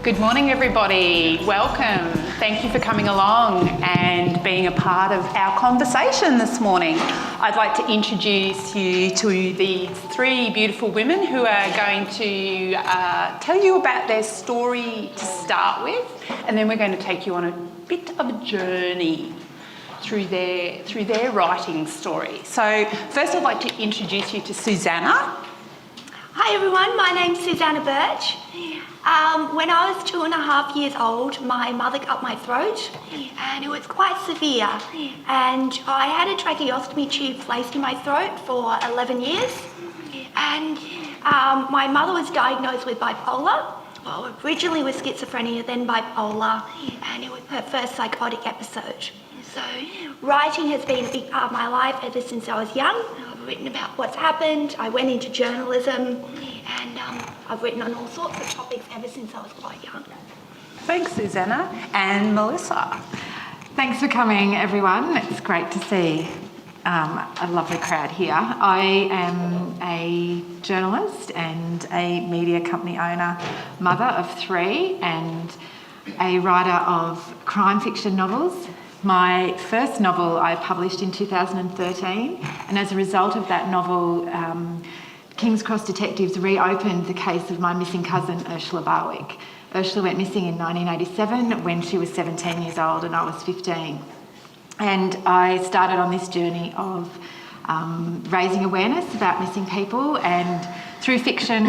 Good morning, everybody. Welcome. Thank you for coming along and being a part of our conversation this morning. I'd like to introduce you to these three beautiful women who are going to tell you about their story to start with, and then we're going to take you on a bit of a journey through their writing story. So first I'd like to introduce you to Susannah. Hi everyone, my name's Susannah Birch. When I was 2.5 years old, my mother cut my throat and it was quite severe, and I had a tracheostomy tube placed in my throat for 11 years, and my mother was diagnosed with bipolar. Well, originally with schizophrenia, then bipolar, and it was her first psychotic episode. So writing has been a big part of my life ever since I was young. I've written about what's happened. I went into journalism, and I've written on all sorts of topics ever since I was quite young. Thanks, Susannah. And Melissa. Thanks for coming, everyone. It's great to see a lovely crowd here. I am a journalist and a media company owner, mother of 3, and a writer of crime fiction novels. My first novel I published in 2013, and as a result of that novel, King's Cross Detectives reopened the case of my missing cousin, Ursula Barwick. Ursula went missing in 1987 when she was 17 years old and I was 15. And I started on this journey of raising awareness about missing people, and through fiction,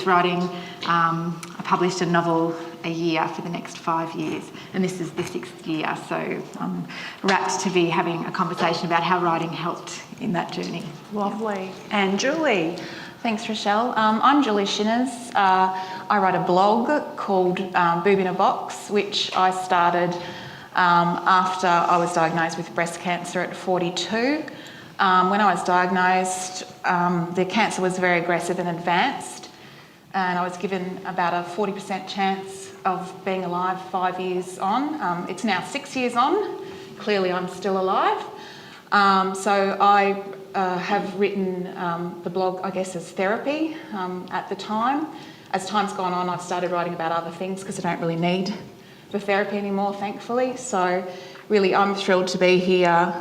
writing, I published a novel a year for the next 5 years, and this is the 6th year, so I'm rapt to be having a conversation about how writing helped in that journey. Lovely. And Julie. Thanks, Rachelle. I'm Julie Shinners. I write a blog called Boob in a Box, which I started after I was diagnosed with breast cancer at 42. When I was diagnosed, the cancer was very aggressive and advanced, and I was given about a 40% chance of being alive 5 years on. It's now 6 years on. Clearly I'm still alive. So I have written the blog, I guess, as therapy at the time. As time's gone on, I've started writing about other things because I don't really need the therapy anymore, thankfully. So really I'm thrilled to be here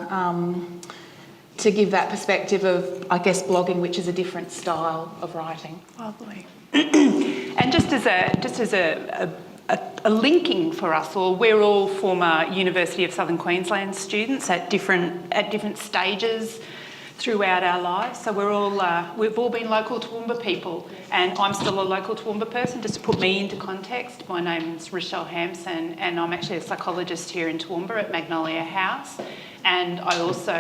to give that perspective of, I guess, blogging, which is a different style of writing. Lovely. And just as a linking for us all, we're all former University of Southern Queensland students at different stages throughout our lives. So we've all been local Toowoomba people, and I'm still a local Toowoomba person. Just to put me into context, my name's Rachelle Hampson, and I'm actually a psychologist here in Toowoomba at Magnolia House. And I also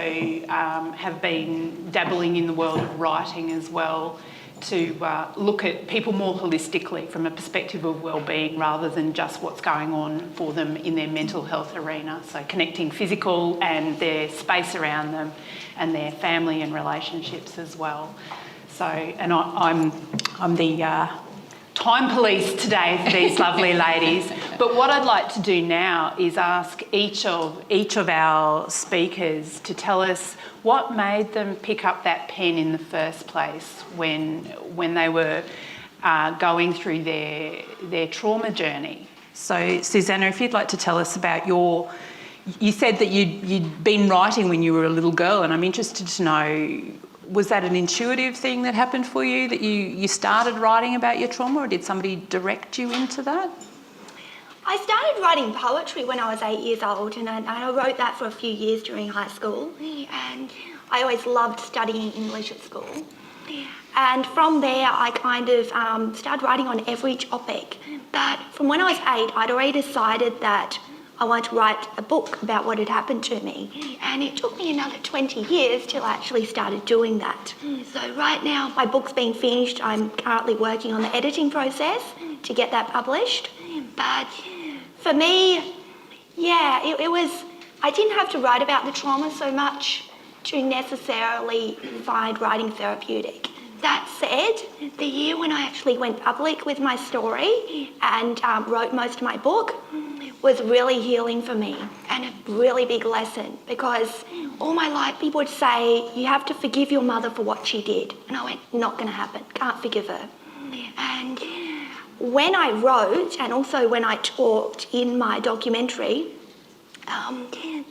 have been dabbling in the world of writing as well, to look at people more holistically from a perspective of well-being rather than just what's going on for them in their mental health arena. So connecting physical and their space around them and their family and relationships as well. So, and I'm the time police today for these lovely ladies. But what I'd like to do now is ask each of our speakers to tell us what made them pick up that pen in the first place when they were going through their trauma journey. So, Susannah, if you'd like to tell us about you said that you'd been writing when you were a little girl, and I'm interested to know, was that an intuitive thing that happened for you, that you started writing about your trauma, or did somebody direct you into that? I started writing poetry when I was 8 years old, and I wrote that for a few years during high school, and I always loved studying English at school. And from there, I kind of started writing on every topic. But from when I was 8, I'd already decided that I wanted to write a book about what had happened to me. And it took me another 20 years till I actually started doing that. So right now, my book's been finished. I'm currently working on the editing process to get that published. But for me, it was, I didn't have to write about the trauma so much to necessarily find writing therapeutic. That said, the year when I actually went public with my story and wrote most of my book was really healing for me, and a really big lesson, because all my life people would say, you have to forgive your mother for what she did. And I went, not going to happen, can't forgive her. And when I wrote and also when I talked in my documentary,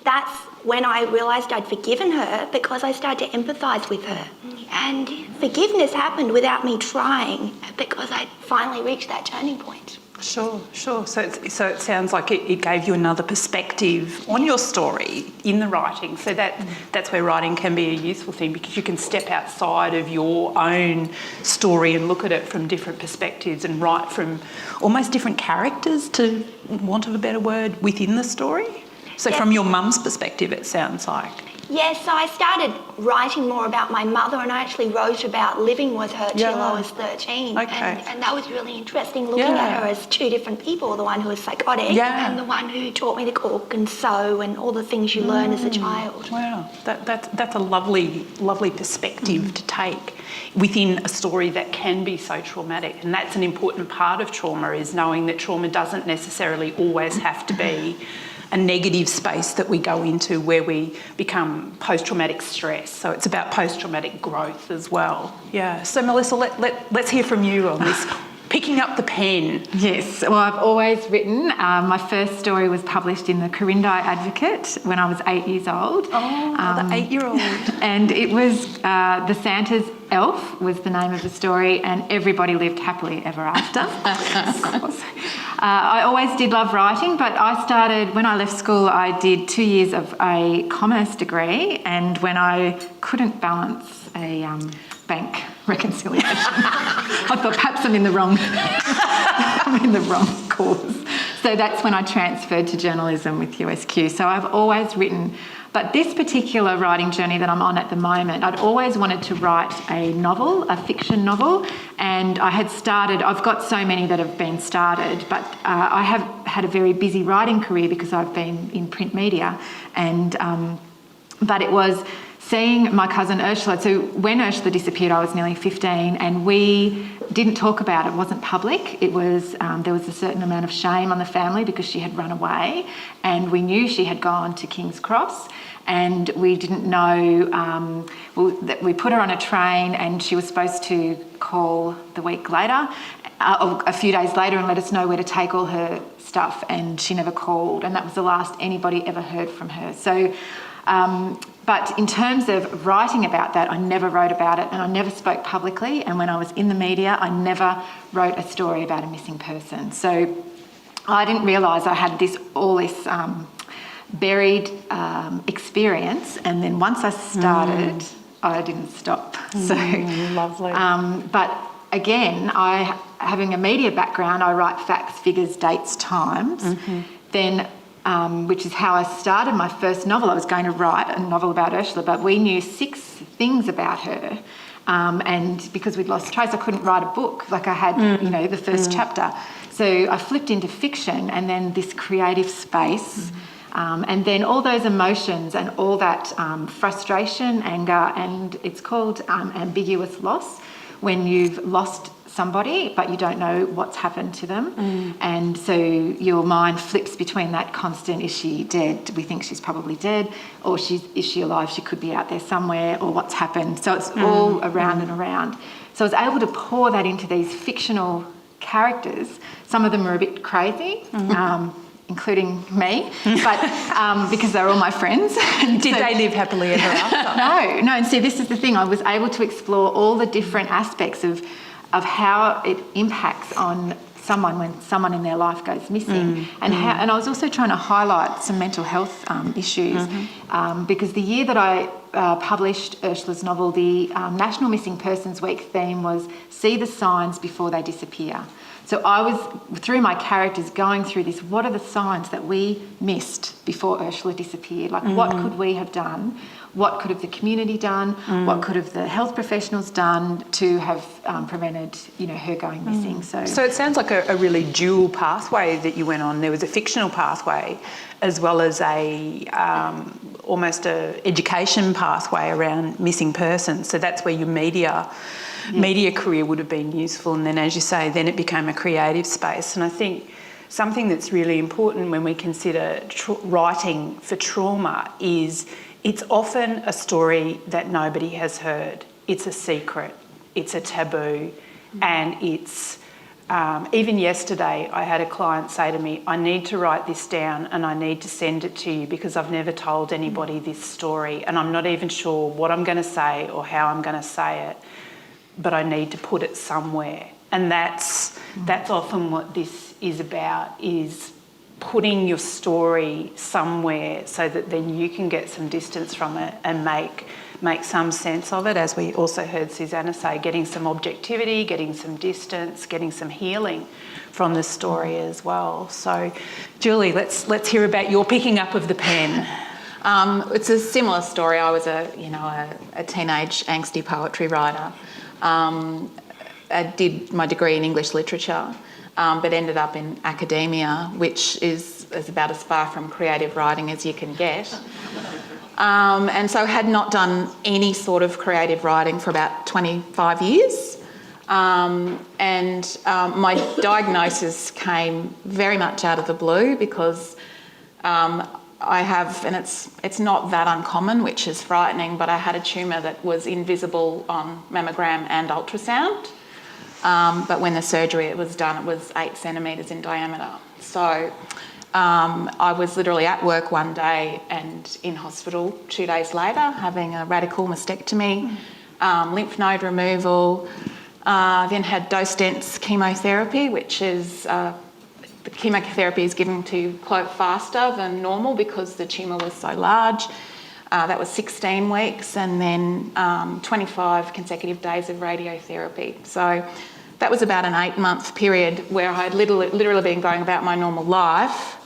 that's when I realised I'd forgiven her, because I started to empathise with her. And forgiveness happened without me trying, because I finally reached that turning point. Sure. So it sounds like it gave you another perspective on your story in the writing. So that's where writing can be a useful thing, because you can step outside of your own story and look at it from different perspectives and write from almost different characters, to want of a better word, within the story. So from your mum's perspective, it sounds like. Yes, so I started writing more about my mother, and I actually wrote about living with her till I was 13. Okay. And that was really interesting, looking at her as two different people, the one who was psychotic and the one who taught me to cook and sew and all the things you learn as a child. Wow, that's a lovely perspective to take within a story that can be so traumatic. And that's an important part of trauma, is knowing that trauma doesn't necessarily always have to be a negative space that we go into where we become post-traumatic stress. So it's about post-traumatic growth as well. Yeah. So Melissa, let's hear from you on this. Picking up the pen. Yes, well, I've always written. My first story was published in the Corindi Advocate when I was 8 years old. Oh, the 8-year-old. And it was The Santa's Elf was the name of the story, and everybody lived happily ever after. Of course. I always did love writing, but I started, when I left school, I did 2 years of a commerce degree, and when I couldn't balance a bank reconciliation, I thought perhaps I'm in the wrong course. So that's when I transferred to journalism with USQ. So I've always written, but this particular writing journey that I'm on at the moment, I'd always wanted to write a novel, a fiction novel, and I've got so many that have been started, but I have had a very busy writing career because I've been in print media, and but it was seeing my cousin Ursula. So when Ursula disappeared, I was nearly 15, and we didn't talk about it. It wasn't public. It was there was a certain amount of shame on the family because she had run away, and we knew she had gone to King's Cross, and we didn't know. That we put her on a train, and she was supposed to call the week later, a few days later, and let us know where to take all her stuff, and she never called, and that was the last anybody ever heard from her. So. But in terms of writing about that, I never wrote about it, and I never spoke publicly. And when I was in the media, I never wrote a story about a missing person. So I didn't realise I had all this buried experience. And then once I started, I didn't stop. So lovely. But again, having a media background, I write facts, figures, dates, times. Then. Which is how I started my first novel. I was going to write a novel about Ursula, but we knew 6 things about her. And because we'd lost trace, I couldn't write a book. Like I had, the first chapter. So I flipped into fiction, and then this creative space. And then all those emotions and all that frustration, anger, and it's called ambiguous loss, when you've lost somebody but you don't know what's happened to them, and so your mind flips between that constant, is she dead, we think she's probably dead, or is she alive, she could be out there somewhere, or what's happened. So it's all around and around. So I was able to pour that into these fictional characters. Some of them were a bit crazy, including me, but because they're all my friends. Did they live happily ever after? No, and see, this is the thing, I was able to explore all the different aspects of how it impacts on someone when someone in their life goes missing, and I was also trying to highlight some mental health issues, because the year that I published Ursula's novel, the National Missing Persons Week theme was see the signs before they disappear. So I was, through my characters, going through this, what are the signs that we missed before Ursula disappeared? Like, what could we have done? What could have the community done? What could have the health professionals done to have prevented, her going missing? So it sounds like a really dual pathway that you went on. There was a fictional pathway as well as almost a education pathway around missing persons. So that's where your media career would have been useful. And then, as you say, then it became a creative space. And I think something that's really important when we consider writing for trauma is it's often a story that nobody has heard. It's a secret, it's a taboo, and it's Even yesterday, I had a client say to me, I need to write this down and I need to send it to you because I've never told anybody this story and I'm not even sure what I'm going to say or how I'm going to say it, but I need to put it somewhere. And that's often what this is about, is putting your story somewhere so that then you can get some distance from it and make some sense of it, as we also heard Susannah say, getting some objectivity, getting some distance, getting some healing from the story as well. So, Julie, let's hear about your picking up of the pen. It's a similar story. I was a teenage angsty poetry writer. I did my degree in English literature, but ended up in academia, which is about as far from creative writing as you can get. And so had not done any sort of creative writing for about 25 years. My diagnosis came very much out of the blue because I have, and it's not that uncommon, which is frightening, but I had a tumour that was invisible on mammogram and ultrasound. But when the surgery was done, it was 8 centimetres in diameter. So I was literally at work one day and in hospital 2 days later, having a radical mastectomy, lymph node removal, then had dose-dense chemotherapy, which is the chemotherapy is given to clot faster than normal because the tumour was so large. That was 16 weeks, and then 25 consecutive days of radiotherapy. So that was about an 8-month period where I had literally been going about my normal life,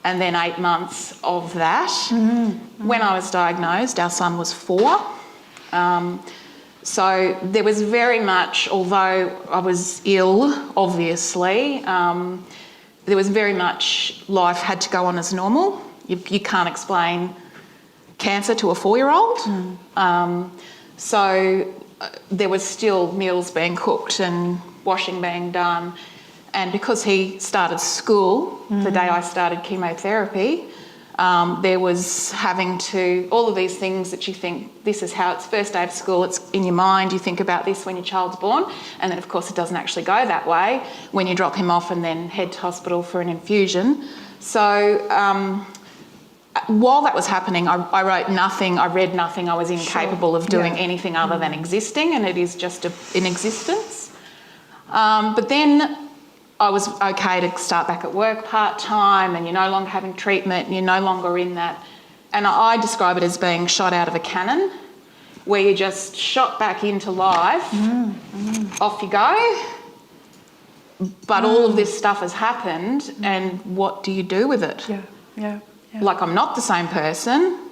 and then 8 months of that. Mm-hmm. When I was diagnosed, our son was 4. So there was very much, although I was ill, obviously, there was very much life had to go on as normal. You can't explain cancer to a 4-year-old. So there was still meals being cooked and washing being done. And because he started school the day I started chemotherapy, there was having to, all of these things that you think, this is how it's first day of school, it's in your mind, you think about this when your child's born, and then of course it doesn't actually go that way when you drop him off and then head to hospital for an infusion. So while that was happening, I wrote nothing, I read nothing, I was incapable of doing anything other than existing, and it is just in existence. But then I was okay to start back at work part-time, and you're no longer having treatment and you're no longer in that. And I describe it as being shot out of a cannon, where you just shot back into life, off you go. But all of this stuff has happened, and what do you do with it? Yeah. Like, I'm not the same person.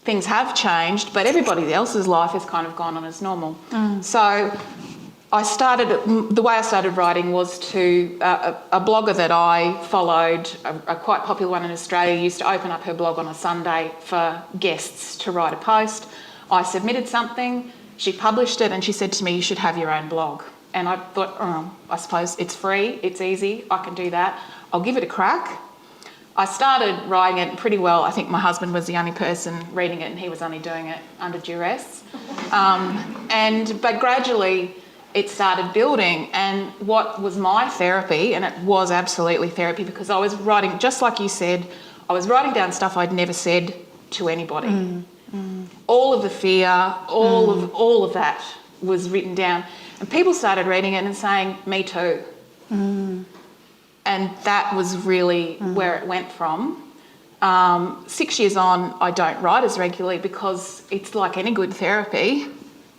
Things have changed, but everybody else's life has kind of gone on as normal. So the way I started writing was to a blogger that I followed, a quite popular one in Australia, used to open up her blog on a Sunday for guests to write a post. I submitted something, she published it, and she said to me, you should have your own blog. And I thought, I suppose it's free, it's easy, I can do that. I'll give it a crack. I started writing it pretty well. I think my husband was the only person reading it, and he was only doing it under duress. But gradually it started building, and what was my therapy, and it was absolutely therapy, because I was writing, just like you said, I was writing down stuff I'd never said to anybody. All of the fear, all of that was written down, and people started reading it and saying, me too. And that was really where it went from. 6 years on, I don't write as regularly because it's like any good therapy.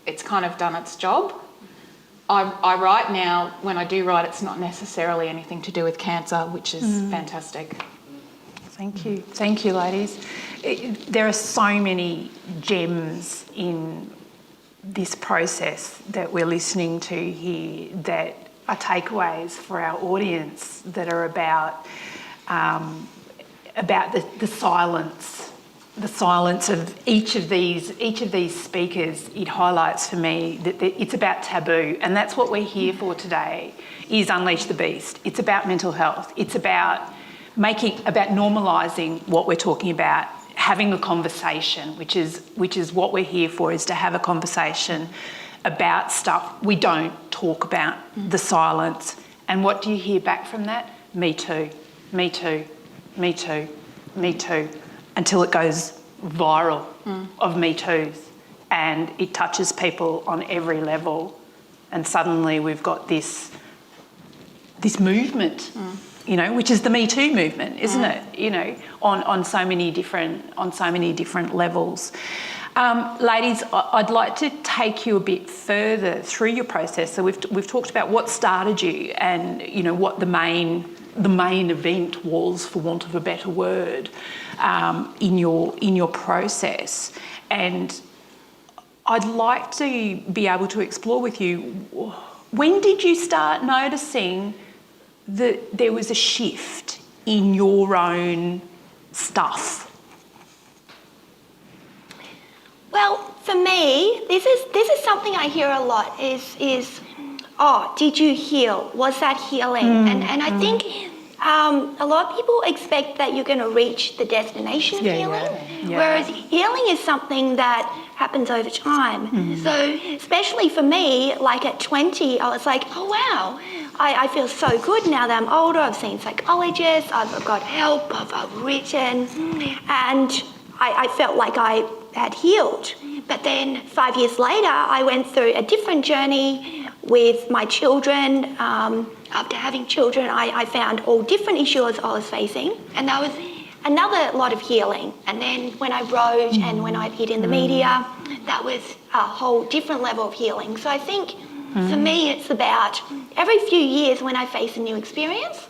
It's kind of done its job. I write now. When I do write, it's not necessarily anything to do with cancer, which is fantastic. Thank you, ladies. There are so many gems in this process that we're listening to here that are takeaways for our audience, that are about the silence of each of these speakers. It highlights for me that it's about taboo, and that's what we're here for today, is Unleash the Beast. It's about mental health. It's about normalising what we're talking about, having a conversation, which is what we're here for, is to have a conversation about stuff we don't talk about, the silence, And what do you hear back from that? Me too, me too, me too, me too, until it goes viral of me toos, and it touches people on every level, and suddenly we've got this movement, you know, which is the Me Too movement, isn't it? You know, on so many different levels. Ladies, I'd like to take you a bit further through your process. So we've talked about what started you, and you know what the main event was, for want of a better word, in your process. And I'd like to be able to explore with you, when did you start noticing that there was a shift in your own stuff? Well, for me, this is something I hear a lot is oh, did you heal? Was that healing? And I think a lot of people expect that you're going to reach the destination of healing, whereas healing is something that happens over time. So especially for me, like at 20, I was like, oh wow, I feel so good now that I'm older. I've seen psychologists, I've got help, I've written, and I felt like I had healed. But then 5 years later, I went through a different journey with my children. After having children, I found all different issues I was facing, and that was another lot of healing. And then when I wrote and when I appeared in the media, that was a whole different level of healing. So I think for me, it's about every few years when I face a new experience,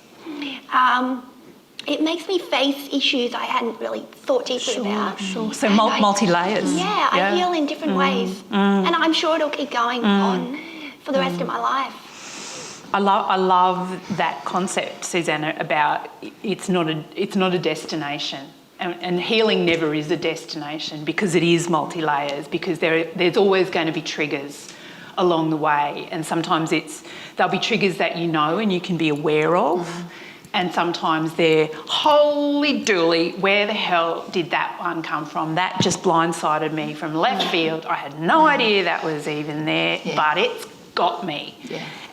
it makes me face issues I hadn't really thought deeply about. Sure. So multi-layers. Yeah, I heal in different ways. And I'm sure it'll keep going on for the rest of my life. I love that concept, Susannah, about it's not a destination. And healing never is a destination, because it is multi-layers, because there's always going to be triggers along the way. And sometimes there'll be triggers that you know and you can be aware of. And sometimes they're, holy dooly, where the hell did that one come from? That just blindsided me from left field. I had no idea that was even there, but it's got me.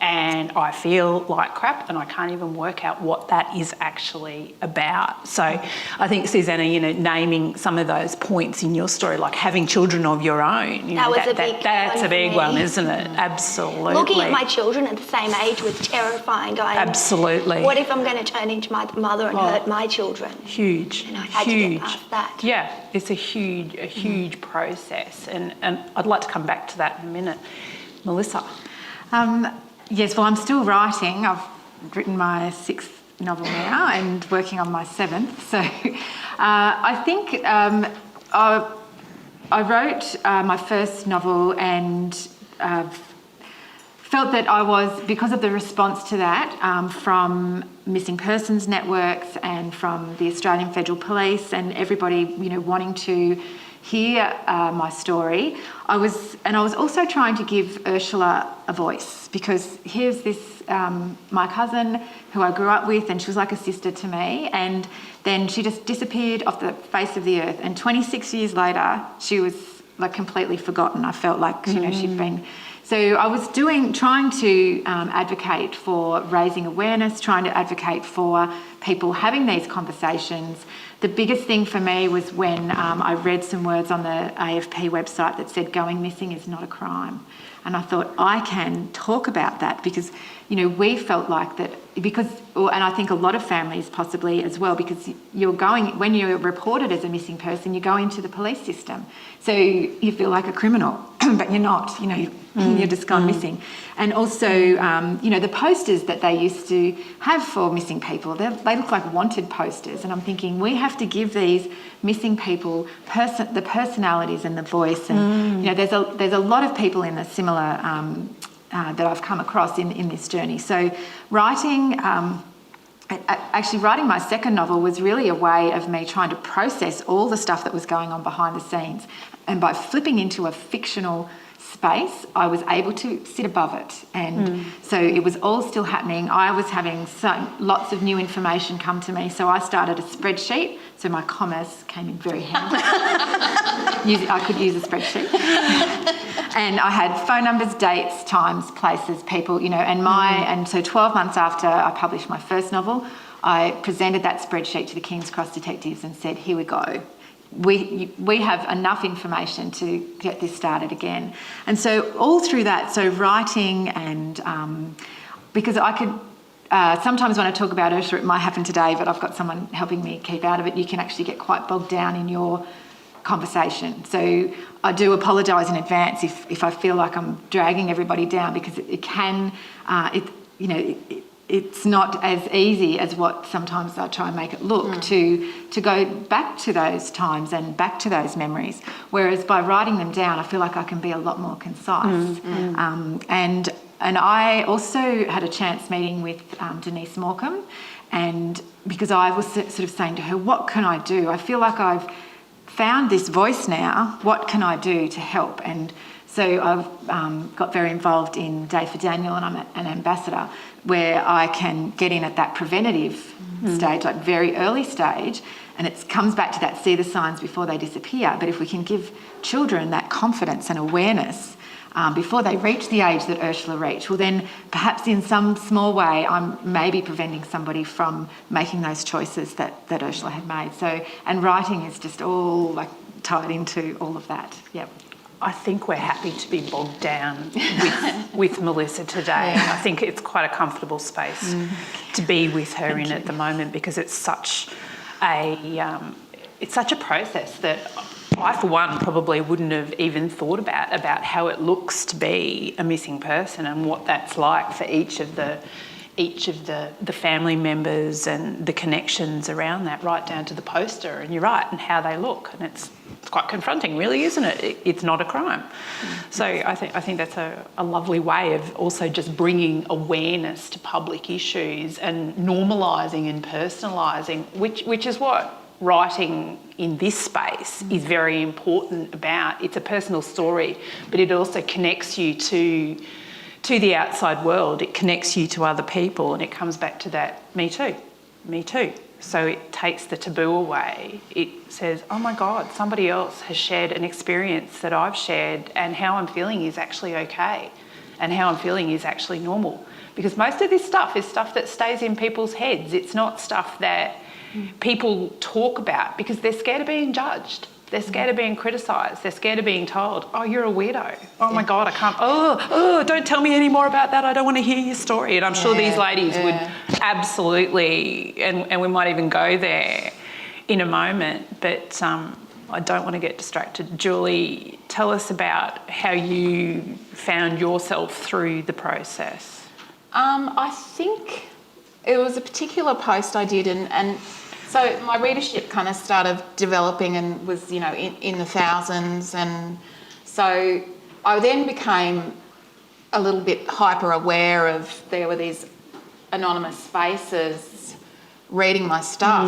And I feel like crap, and I can't even work out what that is actually about. So I think, Susannah, you know, naming some of those points in your story, like having children of your own, you know, that's a big one, isn't it? Absolutely. Looking at my children at the same age was terrifying. Going, absolutely. What if I'm going to turn into my mother and hurt my children? Huge. And I had to get past that. Yeah, it's a huge process, and I'd like to come back to that in a minute. Melissa. Yes, well, I'm still writing. I've written my 6th novel now and working on my 7th. So I think I wrote my first novel and felt that I was, because of the response to that from missing persons networks and from the Australian Federal Police and everybody, you know, wanting to hear my story. I was also trying to give Ursula a voice, because here's this, my cousin who I grew up with, and she was like a sister to me, and then she just disappeared off the face of the earth, and 26 years later she was like completely forgotten. I felt like, you know, she'd been... So I was trying to advocate for raising awareness, trying to advocate for people having these conversations. The biggest thing for me was when I read some words on the AFP website that said going missing is not a crime. And I thought, I can talk about that, because, you know, we felt like that, because, and I think a lot of families possibly as well, because when you're reported as a missing person, you go into the police system. So you feel like a criminal, but you're not, you know, you're just gone missing. And also, you know, the posters that they used to have for missing people, they look like wanted posters. And I'm thinking, we have to give these missing people the personalities and the voice. And, you know, there's a lot of people in a similar, that I've come across in this journey. So writing my 2nd novel was really a way of me trying to process all the stuff that was going on behind the scenes. And by flipping into a fictional space, I was able to sit above it. And so it was all still happening. I was having lots of new information come to me. So I started a spreadsheet. So my commerce came in very handy. I could use a spreadsheet. And I had phone numbers, dates, times, places, people, and so 12 months after I published my first novel, I presented that spreadsheet to the King's Cross detectives and said, here we go. We have enough information to get this started again. And so all through that, so writing and because I could, sometimes when I talk about Ursula, it might happen today, but I've got someone helping me keep out of it. You can actually get quite bogged down in your conversation. So I do apologise in advance if I feel like I'm dragging everybody down, because it can, it's not as easy as what sometimes I try and make it look to go back to those times and back to those memories. Whereas by writing them down, I feel like I can be a lot more concise. And I also had a chance meeting with Denise Morecambe, and because I was sort of saying to her, what can I do? I feel like I've found this voice now. What can I do to help? And so I've got very involved in Day for Daniel, and I'm an ambassador, where I can get in at that preventative stage, like very early stage, and it comes back to that see the signs before they disappear. But if we can give children that confidence and awareness before they reach the age that Ursula reached, well then perhaps in some small way I'm maybe preventing somebody from making those choices that Ursula had made. So, and writing is just all like tied into all of that. Yep. I think we're happy to be bogged down with Melissa today. I think it's quite a comfortable space to be with her in at the moment, because it's such a process that I, for one, probably wouldn't have even thought about how it looks to be a missing person and what that's like for each of the family members and the connections around that, right down to the poster, and you're right, and how they look. And it's quite confronting, really, isn't it? It's not a crime. So I think that's a lovely way of also just bringing awareness to public issues and normalising and personalising, which is what writing in this space is very important about. It's a personal story, but it also connects you to the outside world. It connects you to other people, and it comes back to that me too. So it takes the taboo away. It says, oh my God, somebody else has shared an experience that I've shared, and how I'm feeling is actually okay, and how I'm feeling is actually normal. Because most of this stuff is stuff that stays in people's heads. It's not stuff that people talk about because they're scared of being judged. They're scared of being criticised. They're scared of being told, oh, you're a weirdo. Oh, my God, I can't. Oh, don't tell me any more about that. I don't want to hear your story. And I'm sure these ladies would absolutely, and we might even go there in a moment, but I don't want to get distracted. Julie, tell us about how you found yourself through the process. I think it was a particular post I did, and so my readership kind of started developing and was, in the thousands. And so I then became a little bit hyper aware of there were these anonymous spaces reading my stuff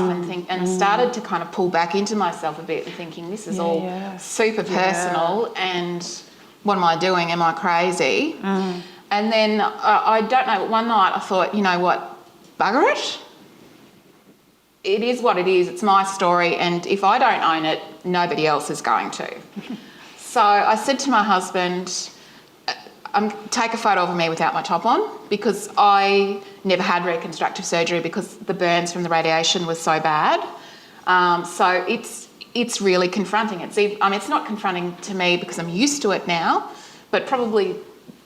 and started to kind of pull back into myself a bit and thinking, this is all super personal and what am I doing? Am I crazy? And then I don't know, one night I thought, you know what, bugger it. It is what it is. It's my story, and if I don't own it, nobody else is going to. So I said to my husband, take a photo of me without my top on, because I never had reconstructive surgery because the burns from the radiation was so bad. So it's really confronting. It's not confronting to me because I'm used to it now, but probably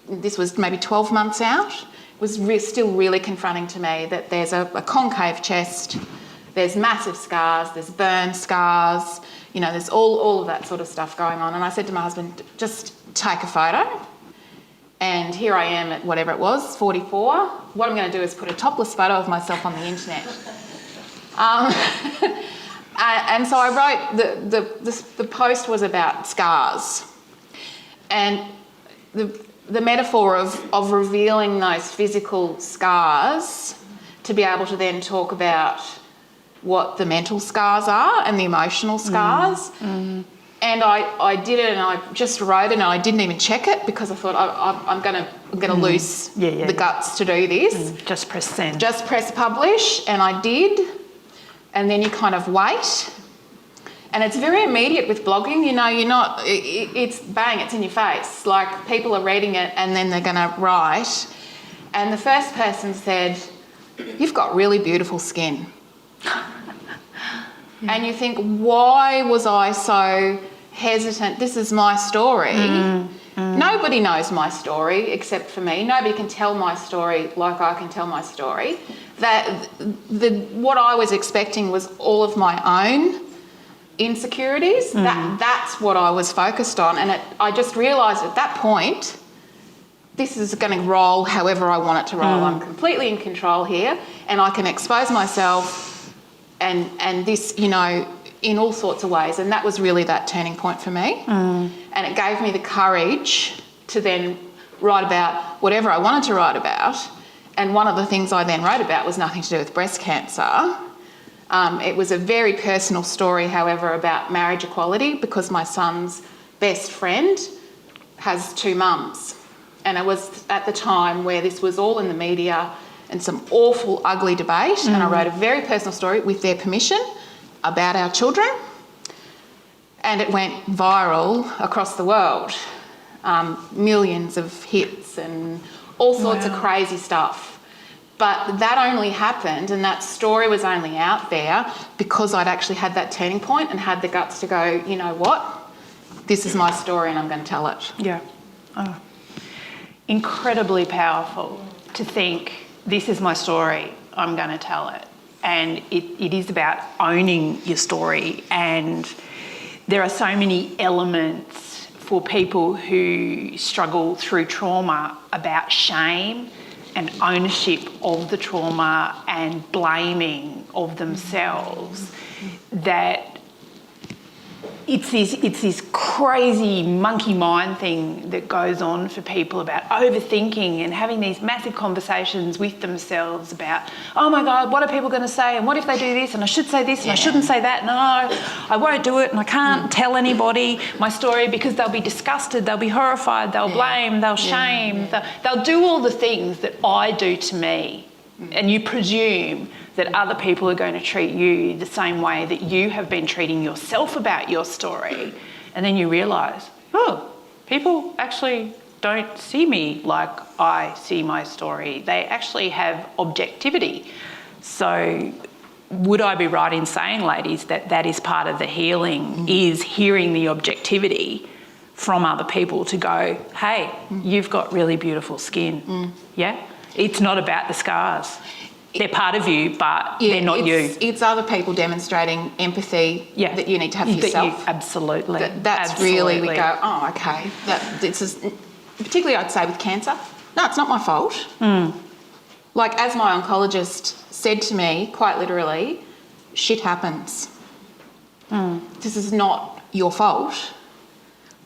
this was maybe 12 months out. It was still really confronting to me that there's a concave chest. There's massive scars, there's burn scars, there's all of that sort of stuff going on. And I said to my husband, just take a photo. And here I am at whatever it was, 44. What I'm going to do is put a topless photo of myself on the internet. And so I wrote, the post was about scars. And the metaphor of revealing those physical scars to be able to then talk about what the mental scars are and the emotional scars. And I did it, and I just wrote it, and I didn't even check it because I thought I'm gonna lose the guts to do this. Just press send. Just press publish, and I did. And then you kind of wait, and it's very immediate with blogging. You know, you're not. It's bang, it's in your face. Like, people are reading it, and then they're gonna write. And the first person said, "You've got really beautiful skin." And you think, why was I so hesitant? This is my story. Nobody knows my story except for me. Nobody can tell my story like I can tell my story. What I was expecting was all of my own insecurities. That's what I was focused on. And I just realised at that point, this is going to roll however I want it to roll. I'm completely in control here, and I can expose myself and this, you know, in all sorts of ways. And that was really that turning point for me. And it gave me the courage to then write about whatever I wanted to write about. And one of the things I then wrote about was nothing to do with breast cancer. It was a very personal story, however, about marriage equality, because my son's best friend has 2 mums. And it was at the time where this was all in the media and some awful, ugly debate. And I wrote a very personal story with their permission about our children. And it went viral across the world. Millions of hits and all sorts of crazy stuff. But that only happened, and that story was only out there because I'd actually had that turning point and had the guts to go, you know what? This is my story and I'm going to tell it. Yeah. Oh. Incredibly powerful to think, this is my story, I'm going to tell it. And it is about owning your story. And there are so many elements for people who struggle through trauma about shame and ownership of the trauma and blaming of themselves, that it's this crazy monkey mind thing that goes on for people about overthinking and having these massive conversations with themselves about, oh my God, what are people going to say? And what if they do this? And I should say this and I shouldn't say that. No, I won't do it, and I can't tell anybody my story because they'll be disgusted, they'll be horrified, they'll blame, they'll shame. They'll do all the things that I do to me. And you presume that other people are going to treat you the same way that you have been treating yourself about your story. And then you realise, oh, people actually don't see me like I see my story. They actually have objectivity. So would I be right in saying, ladies, that is part of the healing, is hearing the objectivity from other people to go, hey, you've got really beautiful skin. Yeah? It's not about the scars. They're part of you, but they're not you. It's other people demonstrating empathy that you need to have for yourself. Absolutely. That's really, we go, oh, okay. This is, particularly I'd say with cancer, no, it's not my fault. Like, as my oncologist said to me, quite literally, shit happens. This is not your fault.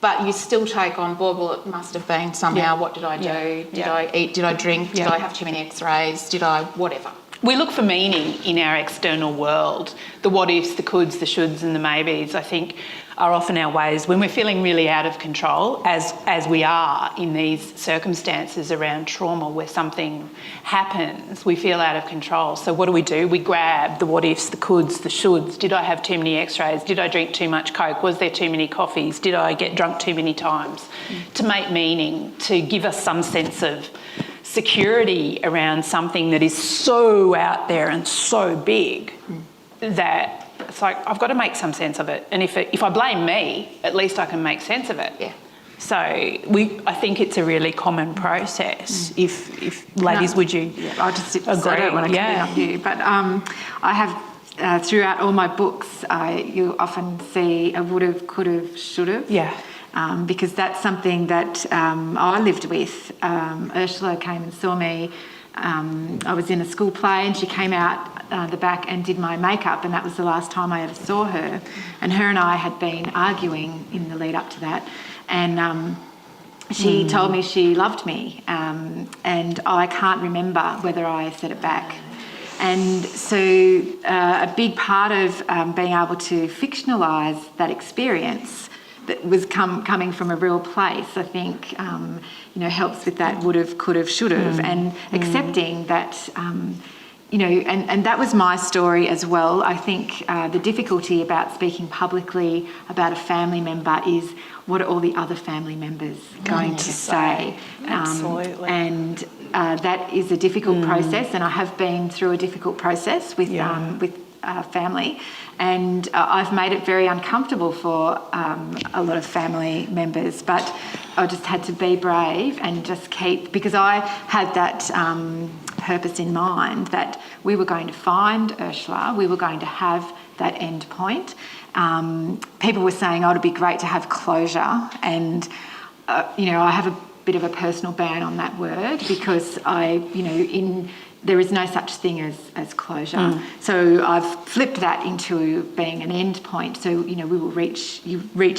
But you still take on board, well, it must have been somehow, what did I do? Did I eat? Did I drink? Did I have too many x-rays? Did I whatever? We look for meaning in our external world. The what ifs, the coulds, the shoulds and the maybes, I think, are often our ways when we're feeling really out of control, as we are in these circumstances around trauma where something happens, we feel out of control. So what do? We grab the what ifs, the coulds, the shoulds. Did I have too many x-rays? Did I drink too much Coke? Was there too many coffees? Did I get drunk too many times? To make meaning, to give us some sense of security around something that is so out there and so big that it's like, I've got to make some sense of it. And if I blame me, at least I can make sense of it. Yeah. So I think it's a really common process. If ladies, would you I'll just agree? I don't want to comment on you, but I have throughout all my books, you often see a would've, could've, should've. Yeah. Because that's something that I lived with. Ursula came and saw me. I was in a school play and she came out the back and did my makeup, and that was the last time I ever saw her. And her and I had been arguing in the lead up to that. And she told me she loved me, and I can't remember whether I said it back. And so a big part of being able to fictionalise that experience that was coming from a real place, I think, helps with that would have, could have, should have, and accepting that, and that was my story as well. I think the difficulty about speaking publicly about a family member is, what are all the other family members going to say? Absolutely. And that is a difficult process, and I have been through a difficult process with family, and I've made it very uncomfortable for a lot of family members, but I just had to be brave and just keep, because I had that purpose in mind that we were going to find Ursula, we were going to have that end point. People were saying, it'd be great to have closure, and I have a bit of a personal ban on that word, because there is no such thing as closure. So I've flipped that into being an end point. So, you will reach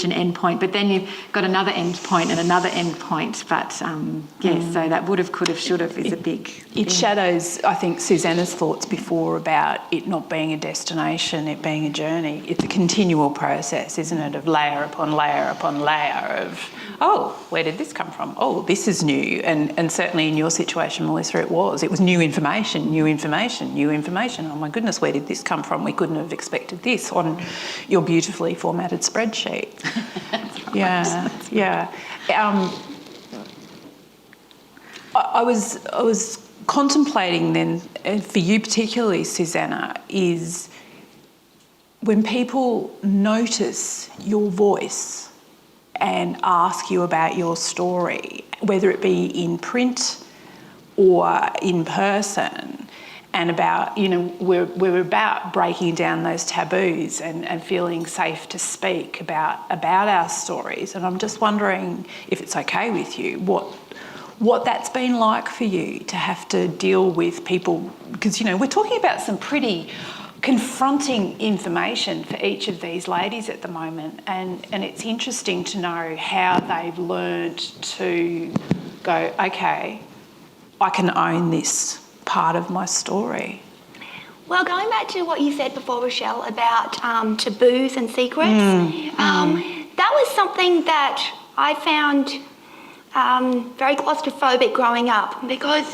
an end point, but then you've got another end point and another end point. But, so that would have, could have, should have is a big It shadows, I think, Susannah's thoughts before about it not being a destination, it being a journey. It's a continual process, isn't it, of layer upon layer upon layer of, where did this come from? Oh, this is new. And certainly in your situation, Melissa, it was new information. Oh my goodness, where did this come from? We couldn't have expected this on your beautifully formatted spreadsheet. That's right. I was contemplating then, for you particularly, Susannah, is when people notice your voice and ask you about your story, whether it be in print or in person, and about, we're about breaking down those taboos and feeling safe to speak about our stories. And I'm just wondering, if it's okay with you, what that's been like for you to have to deal with people, because, we're talking about some pretty confronting information for each of these ladies at the moment, and it's interesting to know how they've learned to go, okay, I can own this part of my story. Well, going back to what you said before, Rachelle, about taboos and secrets, that was something that I found very claustrophobic growing up, because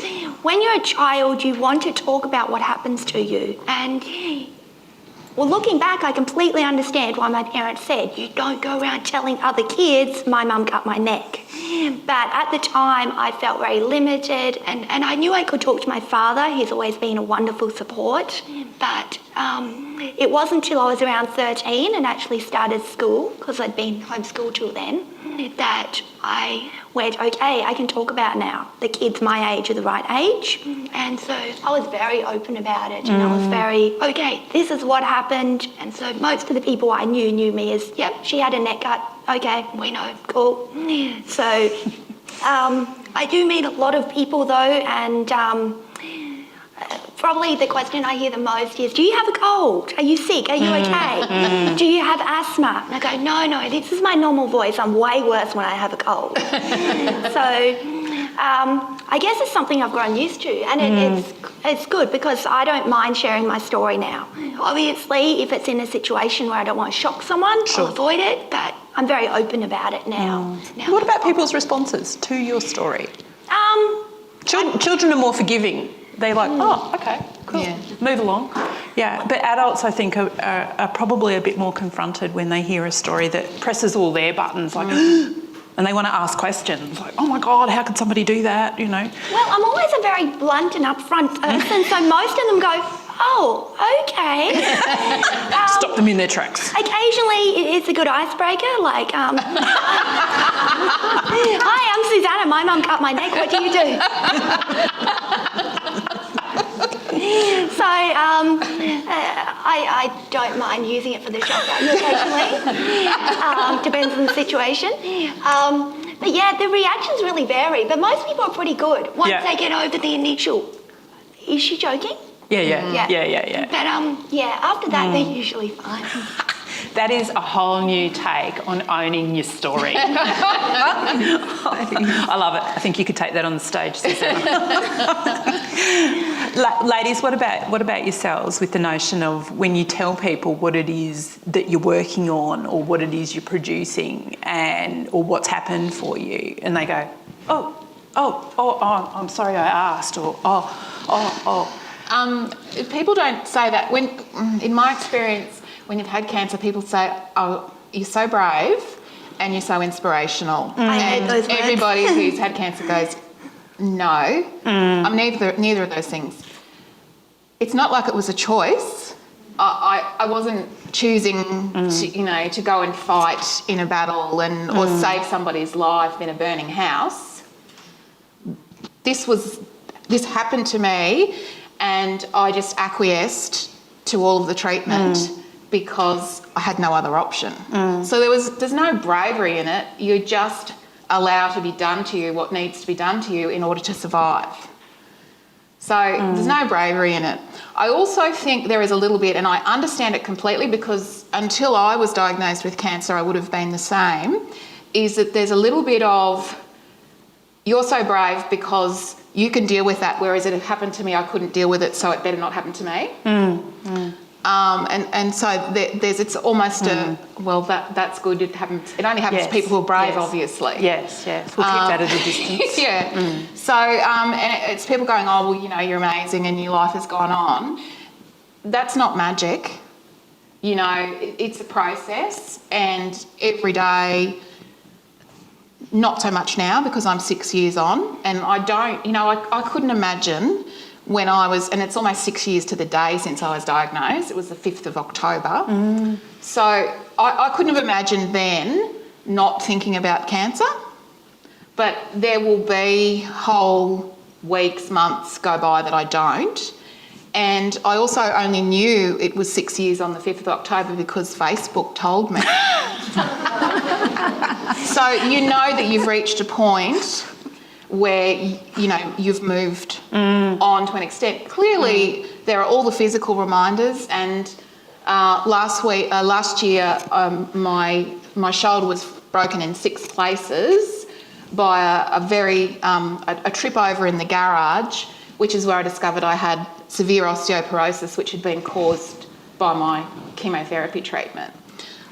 when you're a child, you want to talk about what happens to you. And, well, looking back, I completely understand why my parents said, you don't go around telling other kids, my mum cut my neck. But at the time, I felt very limited, and I knew I could talk to my father. He's always been a wonderful support. But it wasn't until I was around 13 and actually started school, because I'd been homeschooled till then, that I went, okay, I can talk about now. The kids my age are the right age. And so I was very open about it, and I was very, okay, this is what happened. And so most of the people I knew me as, yep, she had a neck cut. Okay, we know, cool. So I do meet a lot of people though, and probably the question I hear the most is, do you have a cold? Are you sick? Are you okay? Do you have asthma? And I go, no, this is my normal voice. I'm way worse when I have a cold. So I guess it's something I've grown used to, and it's good, because I don't mind sharing my story now. Obviously, if it's in a situation where I don't want to shock someone, I'll avoid it, but I'm very open about it now. What about people's responses to your story? Children are more forgiving. They're like, okay, cool, move along. Yeah, but adults, I think, are probably a bit more confronted when they hear a story that presses all their buttons, like, and they want to ask questions, like, oh my God, how could somebody do that, Well, I'm always a very blunt and upfront person, so most of them go, oh, okay. Stop them in their tracks. Occasionally, it's a good icebreaker, like, hi, I'm Susannah, my mum cut my neck, what do you do? So I don't mind using it for the shock value occasionally. Depends on the situation. But yeah, the reactions really vary, but most people are pretty good once they get over the initial, is she joking? Yeah. But after that, they're usually fine. That is a whole new take on owning your story. I love it. I think you could take that on the stage, Susannah. Ladies, what about yourselves with the notion of when you tell people what it is that you're working on or what it is you're producing or what's happened for you, and they go, oh, I'm sorry I asked, or People don't say that. In my experience, when you've had cancer, people say, oh, you're so brave and you're so inspirational. I hate those words. Everybody who's had cancer goes, no, I'm neither of those things. It's not like it was a choice. I wasn't choosing to go and fight in a battle or save somebody's life in a burning house. This happened to me, and I just acquiesced to all of the treatment because I had no other option. So there's no bravery in it. You just allow to be done to you what needs to be done to you in order to survive. So there's no bravery in it. I also think there is a little bit, and I understand it completely because until I was diagnosed with cancer, I would have been the same, is that there's a little bit of, you're so brave because you can deal with that, whereas it had happened to me, I couldn't deal with it, so it better not happen to me. And so it's almost that's good. It only happens to people who are brave, obviously. Yes. We'll keep that at a distance. Yeah. So, and it's people going, oh, well, you're amazing and your life has gone on. That's not magic. It's a process, and every day, not so much now because I'm 6 years on, and I don't, I couldn't imagine when I was, and it's almost 6 years to the day since I was diagnosed. It was the 5th of October. So I couldn't have imagined then not thinking about cancer, but there will be whole weeks, months go by that I don't. And I also only knew it was 6 years on the 5th of October because Facebook told me. So you know that you've reached a point where, you've moved on to an extent. Clearly, there are all the physical reminders, and last year, my shoulder was broken in 6 places by a trip over in the garage, which is where I discovered I had severe osteoporosis, which had been caused by my chemotherapy treatment.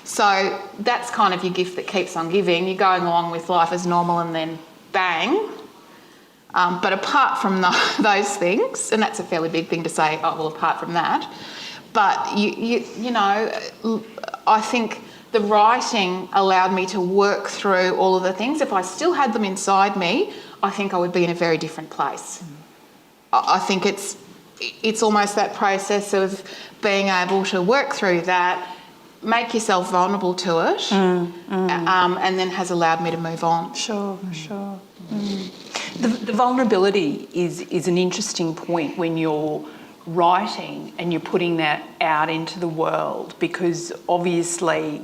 So that's kind of your gift that keeps on giving. You're going along with life as normal and then bang. But apart from those things, and that's a fairly big thing to say, apart from that, but I think the writing allowed me to work through all of the things. If I still had them inside me, I think I would be in a very different place. I think it's almost that process of being able to work through that, make yourself vulnerable to it, and then has allowed me to move on. Sure. The vulnerability is an interesting point when you're writing and you're putting that out into the world, because obviously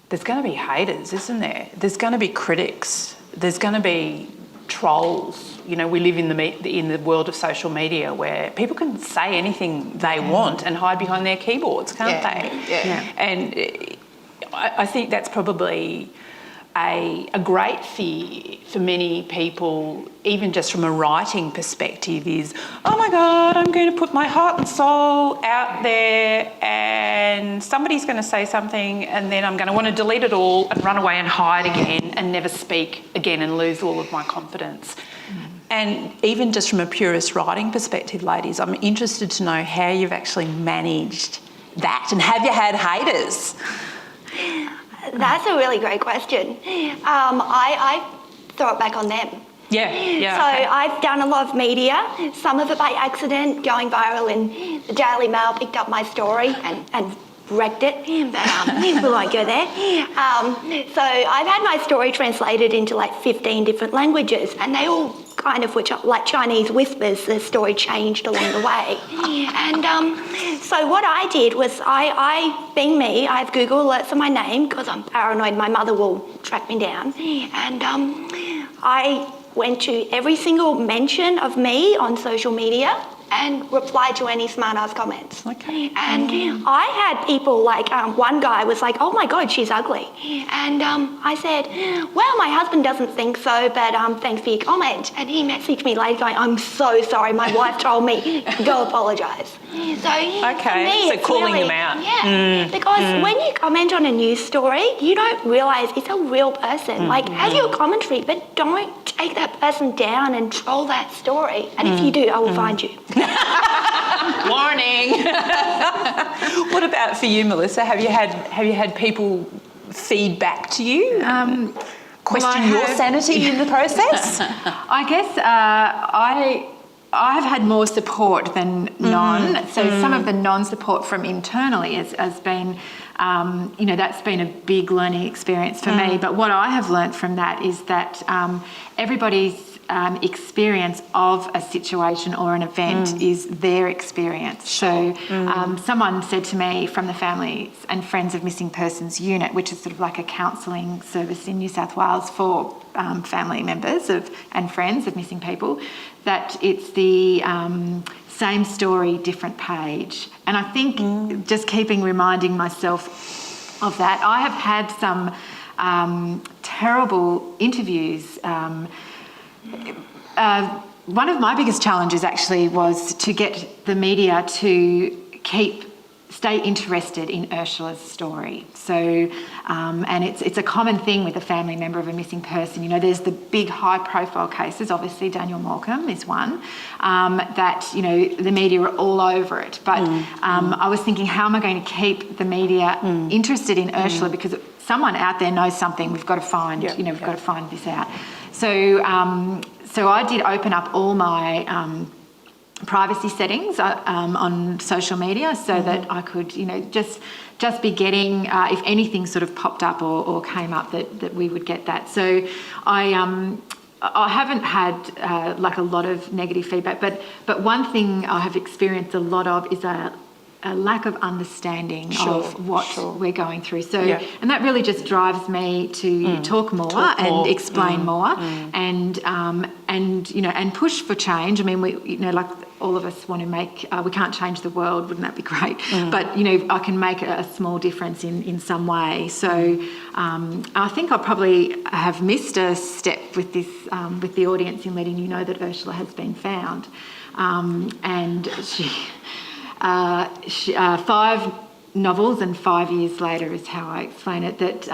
there's going to be haters, isn't there? There's going to be critics. There's going to be trolls. We live in the world of social media where people can say anything they want and hide behind their keyboards, can't they? Yeah. And I think that's probably a great fear for many people, even just from a writing perspective, is, oh my God, I'm going to put my heart and soul out there and somebody's going to say something and then I'm going to want to delete it all and run away and hide again and never speak again and lose all of my confidence. And even just from a purist writing perspective, ladies, I'm interested to know how you've actually managed that, and have you had haters? That's a really great question. I throw it back on them. Yeah. So okay. I've done a lot of media, some of it by accident, going viral in the Daily Mail, picked up my story and wrecked it, but we won't go there. So I've had my story translated into like 15 different languages, and they all kind of, which are like Chinese whispers, the story changed along the way. And so what I did was being me, I have Google alerts on my name because I'm paranoid my mother will track me down, and I went to every single mention of me on social media and reply to any smart-ass comments. Okay. And I had people like, one guy was like, oh my God, she's ugly. And I said, well, my husband doesn't think so, but thanks for your comment. And he messaged me later going, I'm so sorry, my wife told me, go apologise. So, Okay, for me, so it's calling really, them out. Yeah, because when you comment on a news story, you don't realise it's a real person. Like, have your commentary, but don't take that person down and troll that story. And if you do, I will find you. Warning. What about for you, Melissa? Have you had people feed back to you? Question your sanity in the process? I guess I've had more support than none. So some of the non-support from internally has been, that's been a big learning experience for me. But what I have learnt from that is that everybody's experience of a situation or an event is their experience. So someone said to me from the Families and Friends of Missing Persons unit, which is sort of like a counselling service in New South Wales for family members and friends of missing people, that it's the same story, different page. And I think just reminding myself of that, I have had some terrible interviews. One of my biggest challenges actually was to get the media to stay interested in Ursula's story. So, and it's a common thing with a family member of a missing person. You know, there's the big high-profile cases. Obviously, Daniel Malcolm is one that the media are all over it. But I was thinking, how am I going to keep the media interested in Ursula? Because someone out there knows something. We've got to find. We've got to find this out. So I did open up all my privacy settings on social media so that I could, just be getting, if anything sort of popped up or came up, that we would get that. So I haven't had like a lot of negative feedback, but one thing I have experienced a lot of is a lack of understanding of what we're going through. So, and that really just drives me to talk more and explain more, and push for change. I mean, we, like all of us want to make. We can't change the world. Wouldn't that be great? But I can make a small difference in some way. So, I think I probably have missed a step with this with the audience in letting you know that Ursula has been found, and she. 5 novels and 5 years later is how I explain it, that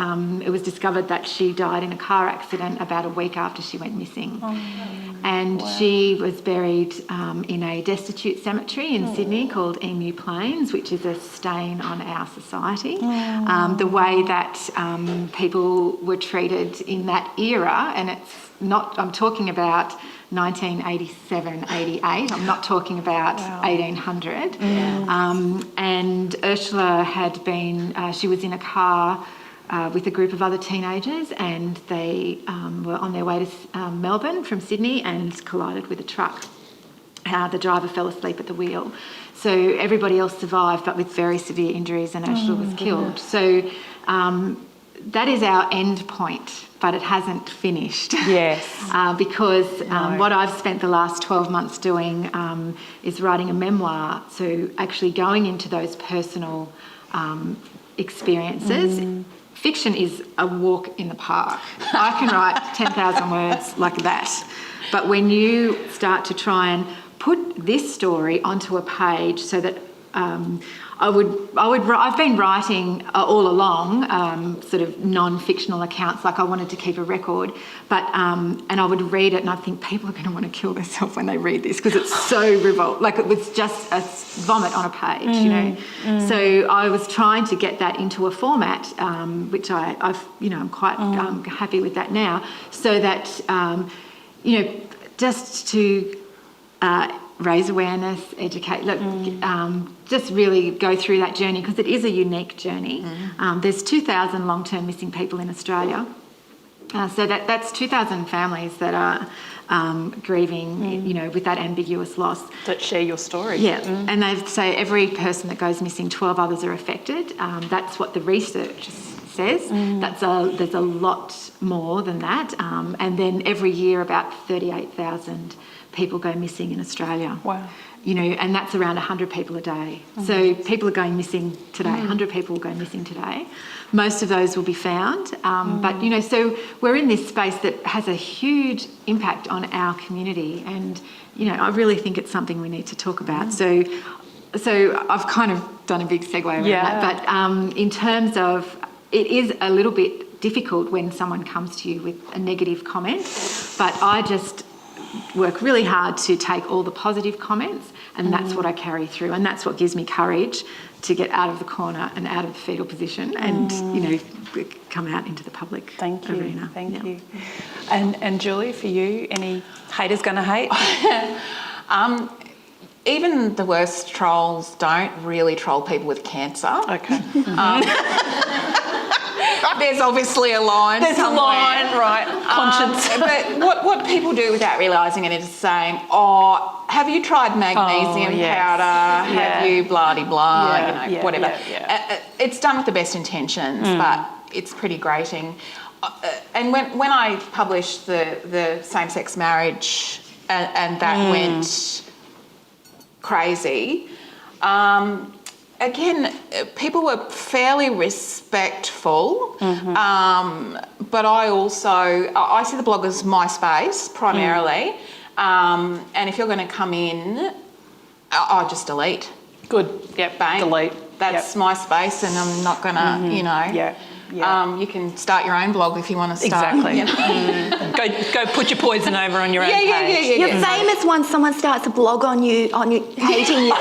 it was discovered that she died in a car accident about a week after she went missing. And she was buried in a destitute cemetery in Sydney called Emu Plains, which is a stain on our society. The way that people were treated in that era, and it's not, I'm talking about 1987, 88. I'm not talking about 1800. And Ursula had been, she was in a car with a group of other teenagers, and they were on their way to Melbourne from Sydney and collided with a truck. The driver fell asleep at the wheel. So everybody else survived, but with very severe injuries, and Ursula was killed. So that is our end point, but it hasn't finished. Yes. Because what I've spent the last 12 months doing is writing a memoir, so actually going into those personal experiences. Fiction is a walk in the park. I can write 10,000 words like that. But when you start to try and put this story onto a page so that I've been writing all along sort of non-fictional accounts, like I wanted to keep a record, but and I would read it and I think people are going to want to kill themselves when they read this because it's so like it was just a vomit on a page, So I was trying to get that into a format, which I'm quite happy with that now, so that just to raise awareness, educate, just really go through that journey because it is a unique journey. There's 2,000 long-term missing people in Australia. So that's 2,000 families that are grieving, with that ambiguous loss. That share your story. Yeah, and they say every person that goes missing, 12 others are affected. That's what the research says. There's a lot more than that. And then every year about 38,000 people go missing in Australia. Wow. and that's around 100 people a day. So people are going missing today, 100 people will go missing today. Most of those will be found. But, so we're in this space that has a huge impact on our community. And, I really think it's something we need to talk about. So I've kind of done a big segue around that. But in terms of, it is a little bit difficult when someone comes to you with a negative comment. But I just work really hard to take all the positive comments, and that's what I carry through, and that's what gives me courage to get out of the corner and out of the fetal position and come out into the public arena. Thank you. And Julie, for you, any haters gonna hate? Even the worst trolls don't really troll people with cancer. Okay. There's obviously a line. There's somewhere. a line, right? Conscience. But what people do without realising it is saying, "Oh, have you tried magnesium powder? Have you blah-de-blah, whatever." It's done with the best intentions, but it's pretty grating. And when I published the same-sex marriage and that went crazy, again, people were fairly respectful, but I see the blog as my space primarily, and if you're going to come in, I'll just delete. Good. Yep. Bang. Delete. That's my space, and I'm not going to, you can start your own blog if you want to start. Exactly. Go put your poison over on your own page. You're famous once someone starts a blog on you hating you.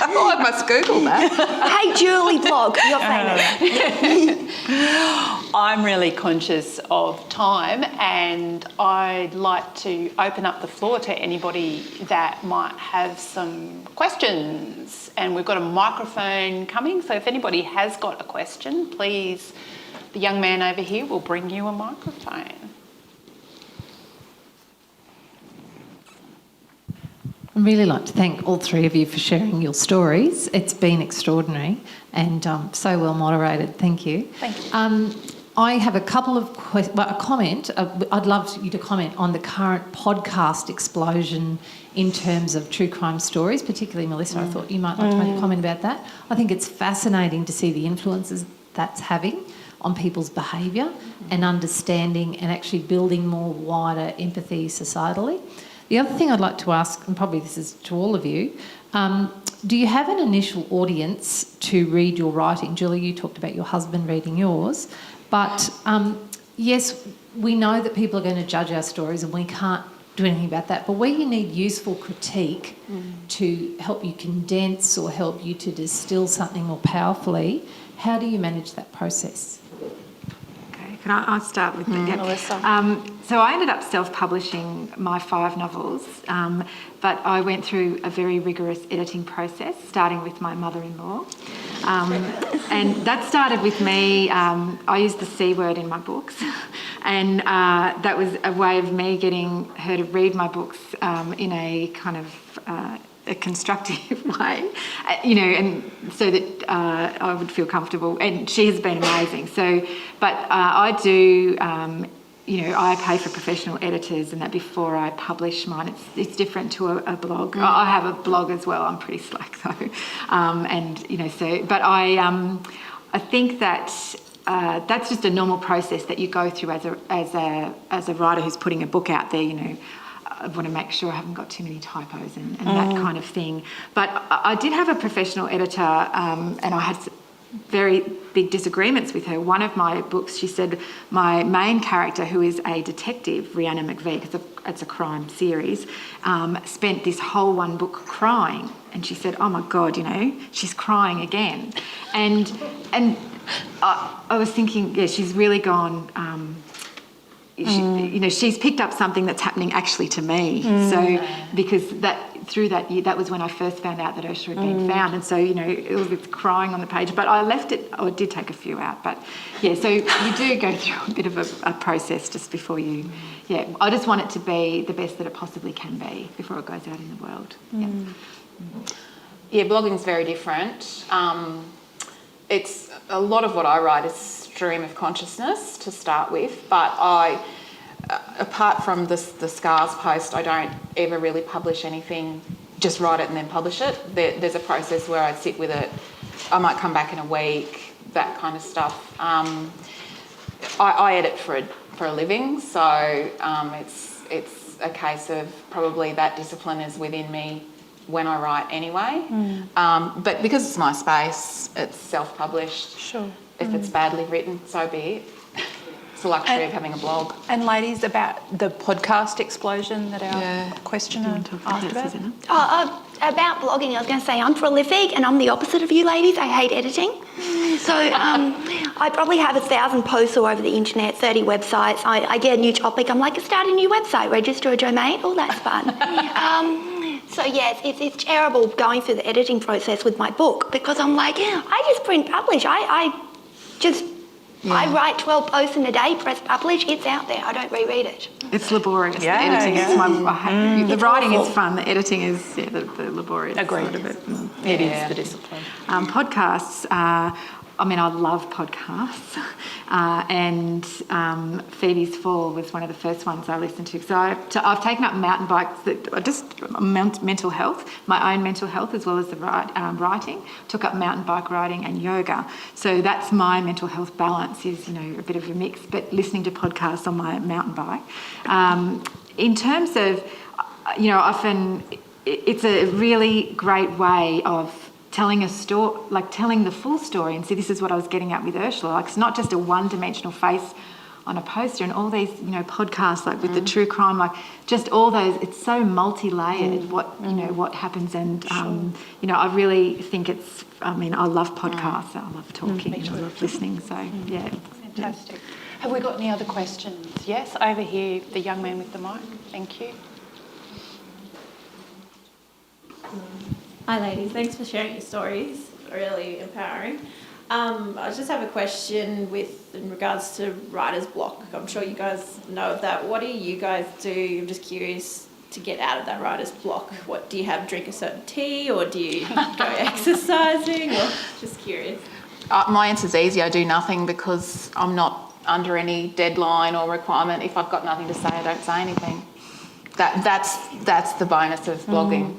Oh, I must Google that. Hey, Julie blog, you're famous. I'm really conscious of time, and I'd like to open up the floor to anybody that might have some questions. And we've got a microphone coming, so if anybody has got a question, please, the young man over here will bring you a microphone. I'd really like to thank all three of you for sharing your stories. It's been extraordinary and so well moderated. Thank you. Thank you. I have a couple of a comment. I'd love you to comment on the current podcast explosion in terms of true crime stories, particularly Melissa. I thought you might like to make a comment about that. I think it's fascinating to see the influences that's having on people's behaviour and understanding and actually building more wider empathy societally. The other thing I'd like to ask, and probably this is to all of you, do you have an initial audience to read your writing? Julie, you talked about your husband reading yours, but yes, we know that people are going to judge our stories and we can't do anything about that, but where you need useful critique to help you condense or help you to distill something more powerfully, how do you manage that process? I'll start with Melissa. So I ended up self-publishing my 5 novels, but I went through a very rigorous editing process, starting with my mother-in-law. And that started with me, I used the C word in my books, and that was a way of me getting her to read my books in a kind of a constructive way, and so that I would feel comfortable. And she has been amazing. So, but I do, I pay for professional editors, and that before I publish mine. It's different to a blog. I have a blog as well. I'm pretty slack though, but I think that. That's just a normal process that you go through as a writer who's putting a book out there. I want to make sure I haven't got too many typos and that kind of thing. But I did have a professional editor, and I had very big disagreements with her. One of my books, she said, my main character, who is a detective, Rhiannon McVeigh, because it's a crime series, spent this whole one book crying. And she said, oh my God, she's crying again. And I was thinking, yeah, she's really gone... she's picked up something that's happening actually to me. So because through that year, that was when I first found out that Ursula had been found. And so, it was crying on the page, but I left it, I did take a few out. But yeah, so you do go through a bit of a process just before you, I just want it to be the best that it possibly can be before it goes out in the world. Yeah, blogging's very different. It's a lot of what I write is stream of consciousness to start with, but apart from the scars post, I don't ever really publish anything just write it and then publish it. There's a process where I'd sit with it. I might come back in a week, that kind of stuff. I edit for a living, so it's a case of probably that discipline is within me when I write anyway. But because it's my space, it's self-published. Sure. If it's badly written, so be it. It's the luxury of having a blog. And ladies, about the podcast explosion that our questioner asked about. About blogging, I was going to say I'm prolific and I'm the opposite of you ladies. I hate editing. So I probably have 1,000 posts all over the internet, 30 websites. I get a new topic. I'm like, start a new website, register a domain. Oh, that's fun. So yes, it's terrible going through the editing process with my book because I'm like, I just print publish. I write 12 posts in a day, press publish, it's out there. I don't reread it. It's laborious. Yeah, the editing is the writing awful. is fun. The editing is the laborious Agreed. side of it. It is the discipline. Podcasts. I love podcasts, and Phoebe's Fall was one of the first ones I listened to. So I've taken up mountain bikes that are just mental health, my own mental health as well as the writing. Took up mountain bike riding and yoga. So that's my mental health balance is, a bit of a mix, but listening to podcasts on my mountain bike. In terms of, often it's a really great way of telling a story, like telling the full story. And see, this is what I was getting at with Ursula. Like, it's not just a one-dimensional face on a poster, and all these, podcasts like with the true crime, like just all those. It's so multi-layered. What happens, and I really think it's. I love podcasts. I love talking. I love listening. So yeah, Fantastic. Have we got any other questions? Yes, over here, the young man with the mic. Thank you. Hi ladies, thanks for sharing your stories, really empowering. I just have a question in regards to writer's block. I'm sure you guys know of that. What do you guys do? I'm just curious to get out of that writer's block. What do you have? Drink a certain tea, or do you go exercising? Or just curious. My answer's easy. I do nothing because I'm not under any deadline or requirement. If I've got nothing to say, I don't say anything. That's the bonus of blogging.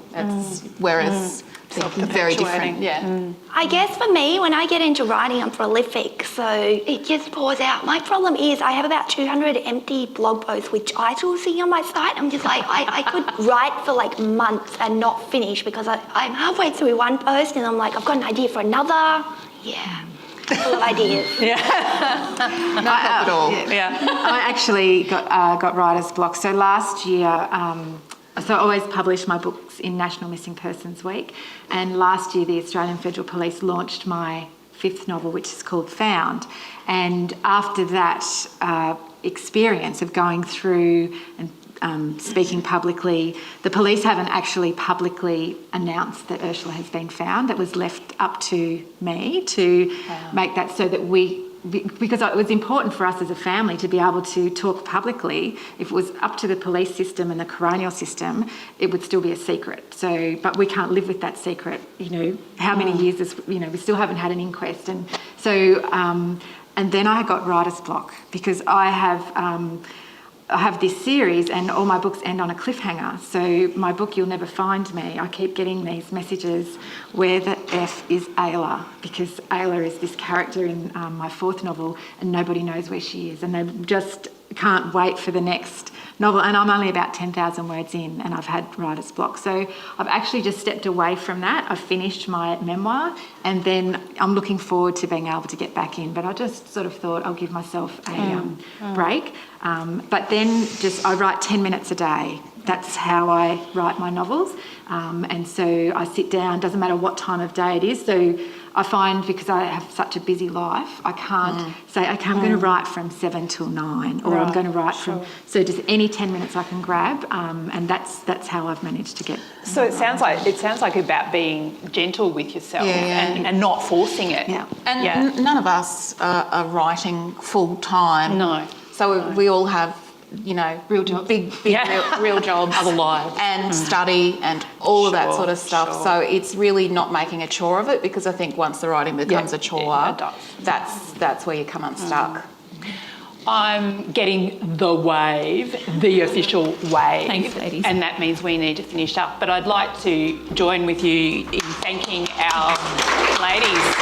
Whereas very different. Yeah. I guess for me, when I get into writing, I'm prolific, so it just pours out. My problem is I have about 200 empty blog posts with titles sitting on my site. I'm just like, I could write for like months and not finish because I'm halfway through one post and I'm like, I've got an idea for another. Yeah. Full of ideas. Not at all. I actually got writer's block. So last year, so I always publish my books in National Missing Persons Week, and last year the Australian Federal Police launched my 5th novel, which is called Found. And after that experience of going through and speaking publicly, the police haven't actually publicly announced that Ursula has been found. That was left up to me to make that so that because it was important for us as a family to be able to talk publicly. If it was up to the police system and the coronial system, it would still be a secret. So, but we can't live with that secret. How many years we still haven't had an inquest, and so and then I got writer's block because I have this series and all my books end on a cliffhanger. So my book, You'll Never Find Me, I keep getting these messages, where the F is Ayla, because Ayla is this character in my 4th novel and nobody knows where she is, and they just can't wait for the next novel. And I'm only about 10,000 words in and I've had writer's block. So I've actually just stepped away from that. I've finished my memoir and then I'm looking forward to being able to get back in. But I just sort of thought I'll give myself a break. But then I write 10 minutes a day. That's how I write my novels. And so I sit down, doesn't matter what time of day it is. So I find, because I have such a busy life, I can't say, okay, I'm going to write from 7 till 9, or I'm going to write from... So just any 10 minutes I can grab, and that's how I've managed to get... So it sounds like about being gentle with yourself and not forcing it. Yeah. And none of us are writing full time. No. So we all have, real jobs. Big real jobs. Other lives. And study and all of that sort of stuff. Sure. So it's really not making a chore of it, because I think once the writing becomes a chore, it does. that's where you come unstuck. I'm getting the wave, the official wave. Thanks, ladies. And that means we need to finish up. But I'd like to join with you in thanking our ladies